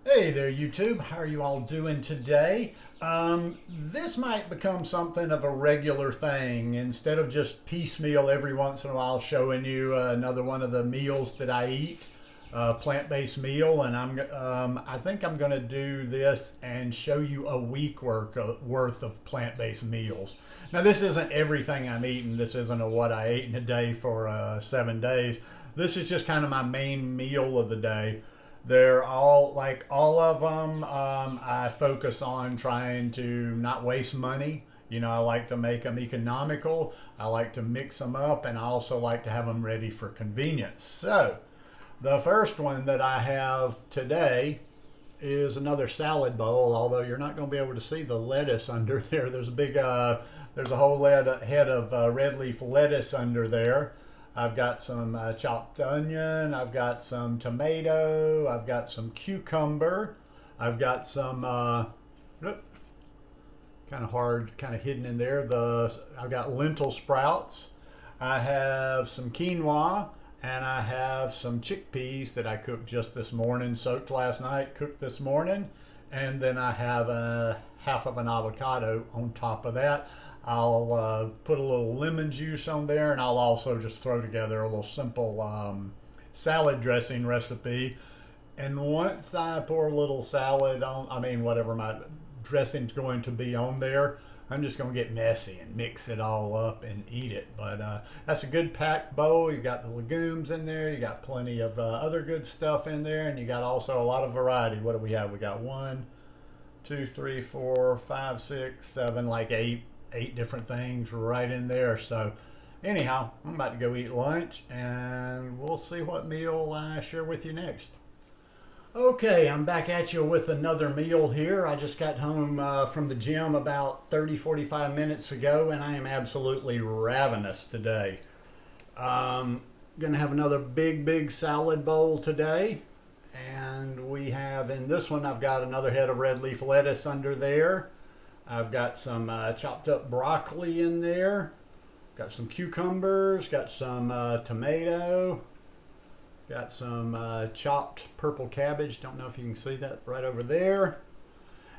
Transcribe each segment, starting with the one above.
Hey there, YouTube. How are you all doing today? This might become something of a regular thing. Instead of just piecemeal every once in a while showing you another one of the meals that I eat, plant-based meal, and I think I'm going to do this and show you a week worth of plant-based meals. Now, this isn't everything I'm eating. This isn't what I ate in a day for 7 days. This is just kind of my main meal of the day. They're all like all of them. I focus on trying to not waste money. I like to make them economical. I like to mix them up, and I also like to have them ready for convenience. So, the first one that I have today is another salad bowl. Although you're not going to be able to see the lettuce under there. There's a whole head of red leaf lettuce under there. I've got some chopped onion, I've got some tomato, I've got some cucumber, I've got some, kind of hard, kind of hidden in there, I've got lentil sprouts, I have some quinoa, and I have some chickpeas that I cooked just this morning, soaked last night, cooked this morning, and then I have a half of an avocado on top of that. I'll put a little lemon juice on there, and I'll also just throw together a little simple salad dressing recipe. And once I pour a little salad on, whatever my dressing's going to be on there, I'm just going to get messy and mix it all up and eat it. But that's a good packed bowl. You got the legumes in there. You got plenty of other good stuff in there, and you got also a lot of variety. What do we have? We got 1, 2, 3, 4, 5, 6, 7, like eight different things right in there. So anyhow, I'm about to go eat lunch, and we'll see what meal I share with you next. Okay, I'm back at you with another meal here. I just got home from the gym about 30-45 minutes ago, and I am absolutely ravenous today. Gonna have another big salad bowl today, and we have in this one, I've got another head of red leaf lettuce under there. I've got some chopped up broccoli in there, got some cucumbers, got some tomato, got some chopped purple cabbage. Don't know if you can see that right over there.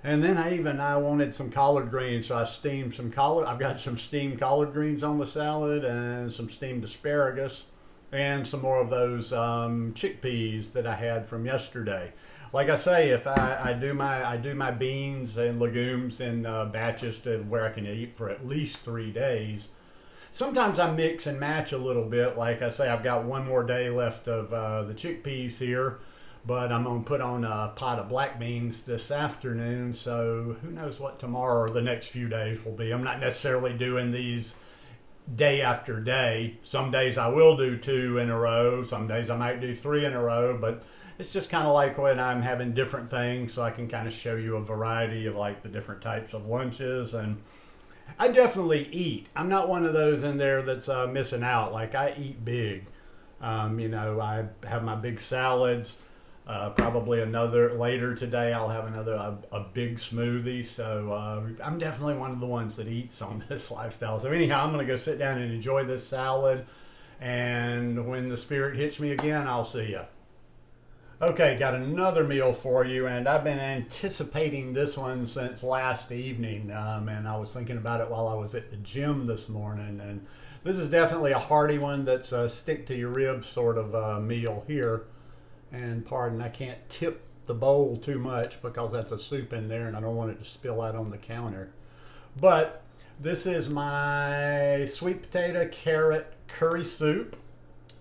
And then I wanted some collard greens, so I steamed some collard. I've got some steamed collard greens on the salad and some steamed asparagus and some more of those chickpeas that I had from yesterday. Like I say, if I do my beans and legumes in batches to where I can eat for at least 3 days. Sometimes I mix and match a little bit. Like I say, I've got one more day left of the chickpeas here, but I'm going to put on a pot of black beans this afternoon, so who knows what tomorrow or the next few days will be. I'm not necessarily doing these day after day. Some days I will do 2 in a row. Some days I might do 3 in a row, but it's just kind of like when I'm having different things, so I can kind of show you a variety of like the different types of lunches. And I definitely eat. I'm not one of those in there that's missing out. Like, I eat big. I have my big salads. Probably later today I'll have a big smoothie. So I'm definitely one of the ones that eats on this lifestyle. So anyhow, I'm going to go sit down and enjoy this salad. And when the spirit hits me again, I'll see you. Okay, got another meal for you, and I've been anticipating this one since last evening, and I was thinking about it while I was at the gym this morning, and this is definitely a hearty one that's a stick to your ribs sort of meal here. And pardon, I can't tip the bowl too much because that's a soup in there, and I don't want it to spill out on the counter. But this is my sweet potato carrot curry soup.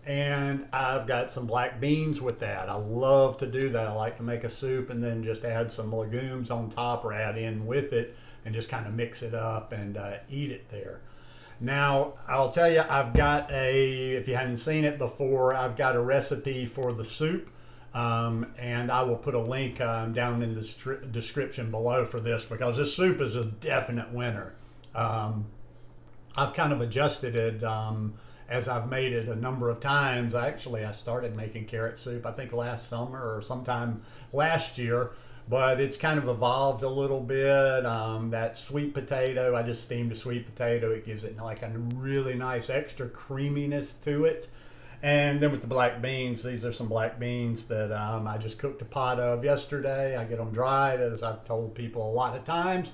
And I've got some black beans with that. I love to do that. I like to make a soup and then just add some legumes on top or add in with it and just kind of mix it up and eat it there. Now, I'll tell you, if you hadn't seen it before, I've got a recipe for the soup. And I will put a link down in the description below for this, because this soup is a definite winner. I've kind of adjusted it as I've made it a number of times. I started making carrot soup, I think last summer or sometime last year, but it's kind of evolved a little bit. That sweet potato, I just steamed a sweet potato. It gives it like a really nice extra creaminess to it. And then with the black beans, these are some black beans that I just cooked a pot of yesterday. I get them dried, as I've told people a lot of times.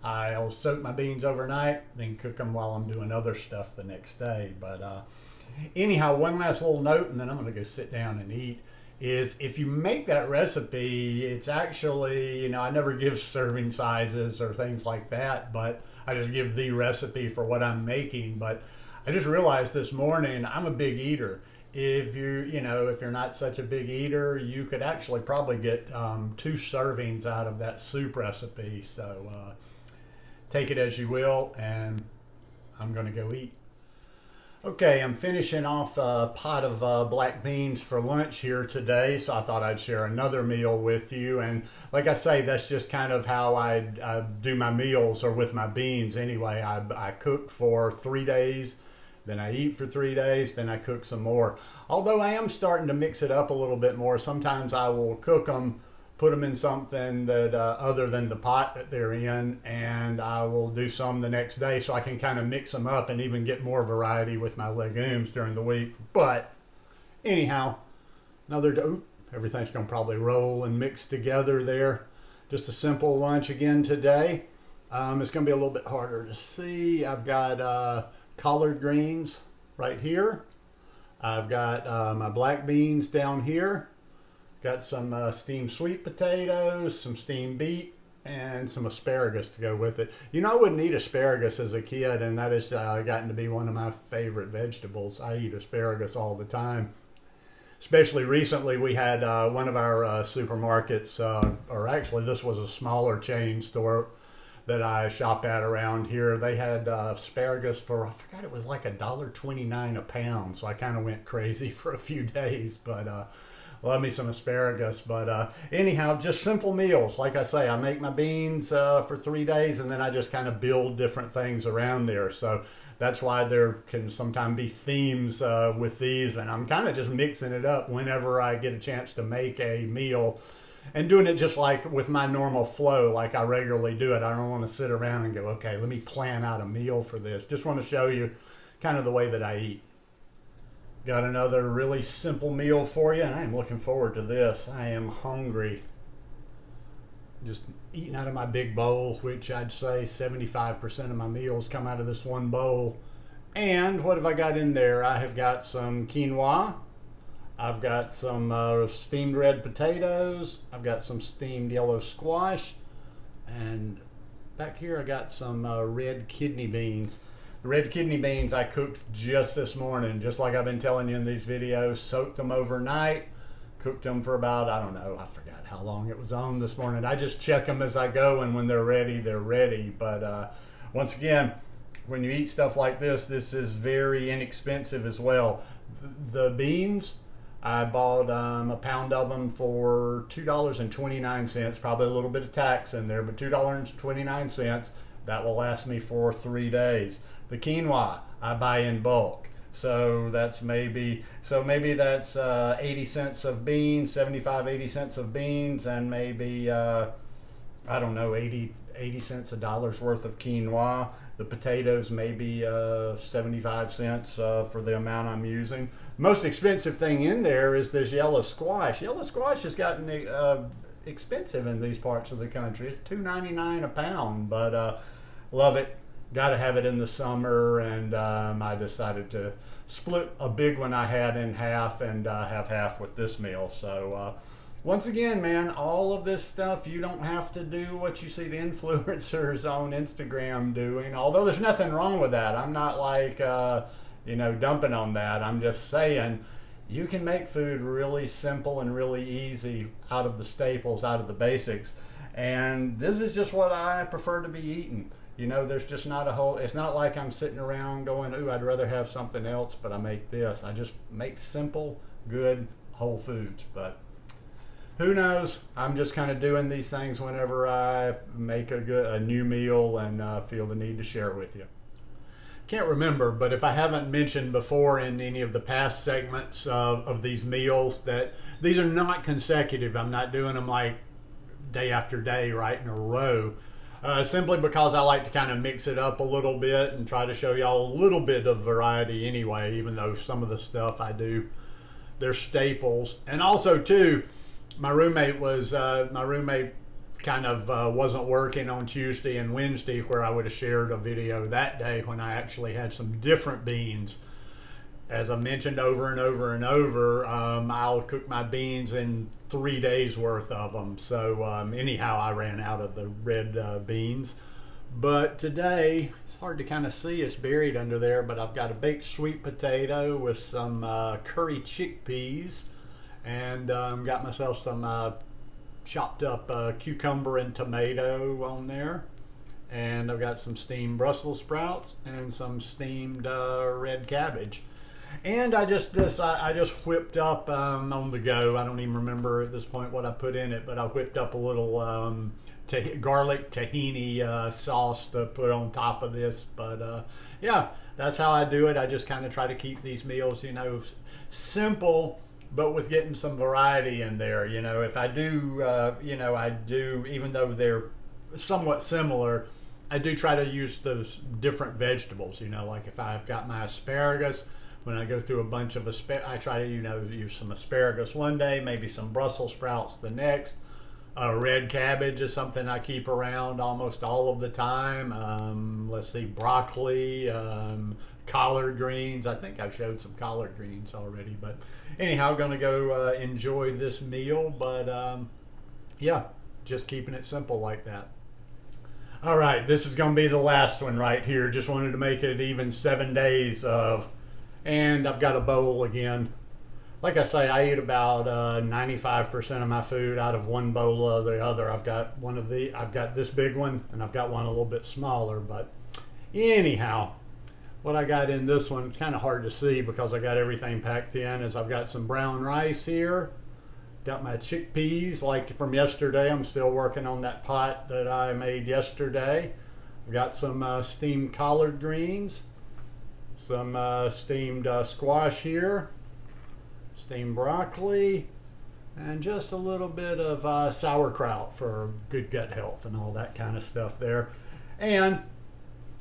I'll soak my beans overnight, then cook them while I'm doing other stuff the next day. But anyhow, one last little note, and then I'm going to go sit down and eat, is if you make that recipe, it's actually, I never give serving sizes or things like that, but I just give the recipe for what I'm making. But I just realized this morning I'm a big eater. If you're not such a big eater, you could actually probably get 2 servings out of that soup recipe. So take it as you will, and I'm going to go eat. Okay, I'm finishing off a pot of black beans for lunch here today, so I thought I'd share another meal with you. And like I say, that's just kind of how I do my meals, or with my beans anyway. I cook for 3 days, then I eat for 3 days, then I cook some more. Although I am starting to mix it up a little bit more. Sometimes I will cook them, put them in something that other than the pot that they're in, and I will do some the next day so I can kind of mix them up and even get more variety with my legumes during the week. But anyhow, everything's going to probably roll and mix together there. Just a simple lunch again today. It's going to be a little bit harder to see. I've got collard greens right here. I've got my black beans down here. Got some steamed sweet potatoes, some steamed beet, and some asparagus to go with it. I wouldn't eat asparagus as a kid, and that has gotten to be one of my favorite vegetables. I eat asparagus all the time. Especially recently, we had one of our supermarkets, or actually this was a smaller chain store that I shop at around here. They had asparagus for, I forgot, it was like $1.29 a pound. So I kind of went crazy for a few days, but love me some asparagus. But anyhow, just simple meals. Like I say, I make my beans for 3 days, and then I just kind of build different things around there. So that's why there can sometimes be themes with these, and I'm kind of just mixing it up whenever I get a chance to make a meal, and doing it just like with my normal flow, like I regularly do it. I don't want to sit around and go, okay, let me plan out a meal for this. Just want to show you kind of the way that I eat. Got another really simple meal for you, and I am looking forward to this. I am hungry. Just eating out of my big bowl, which I'd say 75% of my meals come out of this one bowl. And what have I got in there? I have got some quinoa. I've got some steamed red potatoes. I've got some steamed yellow squash. And back here I got some red kidney beans. The red kidney beans I cooked just this morning, just like I've been telling you in these videos. Soaked them overnight. Cooked them for about, I don't know, I forgot how long it was on this morning. I just check them as I go, and when they're ready, they're ready. But once again, when you eat stuff like this is very inexpensive as well. The beans, I bought a pound of them for $2.29, probably a little bit of tax in there, but $2.29. That will last me for 3 days. The quinoa, I buy in bulk. So that's maybe that's 80 cents of beans, 75, 80 cents of beans, and maybe, I don't know, 80 cents, $1 worth of quinoa. The potatoes, maybe 75 cents for the amount I'm using. Most expensive thing in there is this yellow squash. Yellow squash has gotten expensive in these parts of the country. It's $2.99 a pound, but love it. Got to have it in the summer, and I decided to split a big one I had in half and have half with this meal. So once again, man, all of this stuff, you don't have to do what you see the influencers on Instagram doing, although there's nothing wrong with that. I'm not like dumping on that. I'm just saying you can make food really simple and really easy out of the staples, out of the basics, and this is just what I prefer to be eating. There's just not it's not like I'm sitting around going, ooh, I'd rather have something else, but I make this. I just make simple, good, whole foods. But who knows? I'm just kind of doing these things whenever I make a new meal and feel the need to share it with you. Can't remember, but if I haven't mentioned before in any of the past segments of these meals that these are not consecutive. I'm not doing them like day after day right in a row. simply because I like to kind of mix it up a little bit and try to show y'all a little bit of variety anyway, even though some of the stuff I do, they're staples. And also too, my roommate kind of wasn't working on Tuesday and Wednesday, where I would have shared a video that day when I actually had some different beans. As I mentioned over and over and over, I'll cook my beans in 3 days worth of them. So anyhow, I ran out of the red beans. But today, it's hard to kind of see, it's buried under there, but I've got a baked sweet potato with some curry chickpeas, and got myself some chopped up cucumber and tomato on there. And I've got some steamed Brussels sprouts and some steamed red cabbage. And I just whipped up on the go. I don't even remember at this point what I put in it, but I whipped up a little garlic tahini sauce to put on top of this. But yeah, that's how I do it. I just kind of try to keep these meals, you know, simple, but with getting some variety in there. You know, if I do, you know, I do, even though they're somewhat similar, I do try to use those different vegetables. You know, like if I've got my asparagus, when I go through a bunch of I try to, you know, use some asparagus one day, maybe some Brussels sprouts the next. Red cabbage is something I keep around almost all of the time. Let's see, broccoli, collard greens. I think I've showed some collard greens already, but anyhow, going to go enjoy this meal. But yeah, just keeping it simple like that. All right, this is going to be the last one right here. Just wanted to make it even 7 days of. And I've got a bowl again. Like I say, I eat about 95% of my food out of one bowl or the other. I've got this big one, and I've got one a little bit smaller. But anyhow, what I got in this one, kind of hard to see because I got everything packed in, is I've got some brown rice here. Got my chickpeas, like from yesterday. I'm still working on that pot that I made yesterday. I've got some steamed collard greens. Some steamed squash here, steamed broccoli, and just a little bit of sauerkraut for good gut health and all that kind of stuff there. And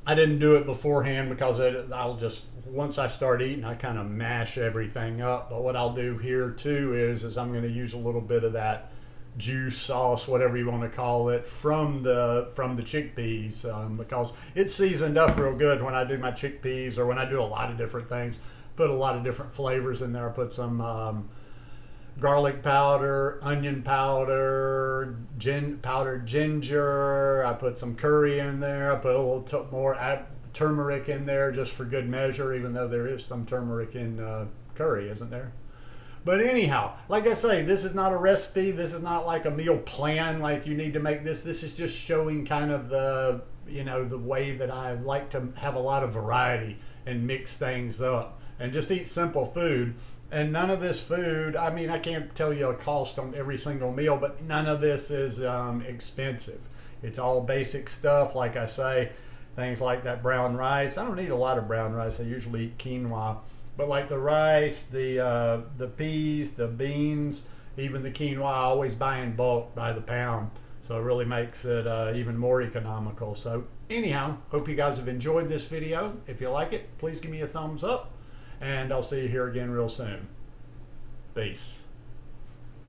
I didn't do it beforehand because I'll just, once I start eating, I kind of mash everything up. But what I'll do here too is I'm going to use a little bit of that juice sauce, whatever you want to call it, from the chickpeas, because it's seasoned up real good when I do my chickpeas, or when I do a lot of different things. Put a lot of different flavors in there. I put some garlic powder, onion powder, powdered ginger. I put some curry in there. I put a little more turmeric in there just for good measure, even though there is some turmeric in curry, isn't there? But anyhow, like I say, this is not a recipe. This is not like a meal plan, like you need to make this. This is just showing kind of the, you know, the way that I like to have a lot of variety and mix things up and just eat simple food. And none of this food, I mean, I can't tell you a cost on every single meal, but none of this is expensive. It's all basic stuff. Like I say, things like that brown rice. I don't eat a lot of brown rice. I usually eat quinoa. But like the rice, the peas, the beans, even the quinoa, I always buy in bulk by the pound. So it really makes it even more economical. So anyhow, hope you guys have enjoyed this video. If you like it, please give me a thumbs up. And I'll see you here again real soon. Peace.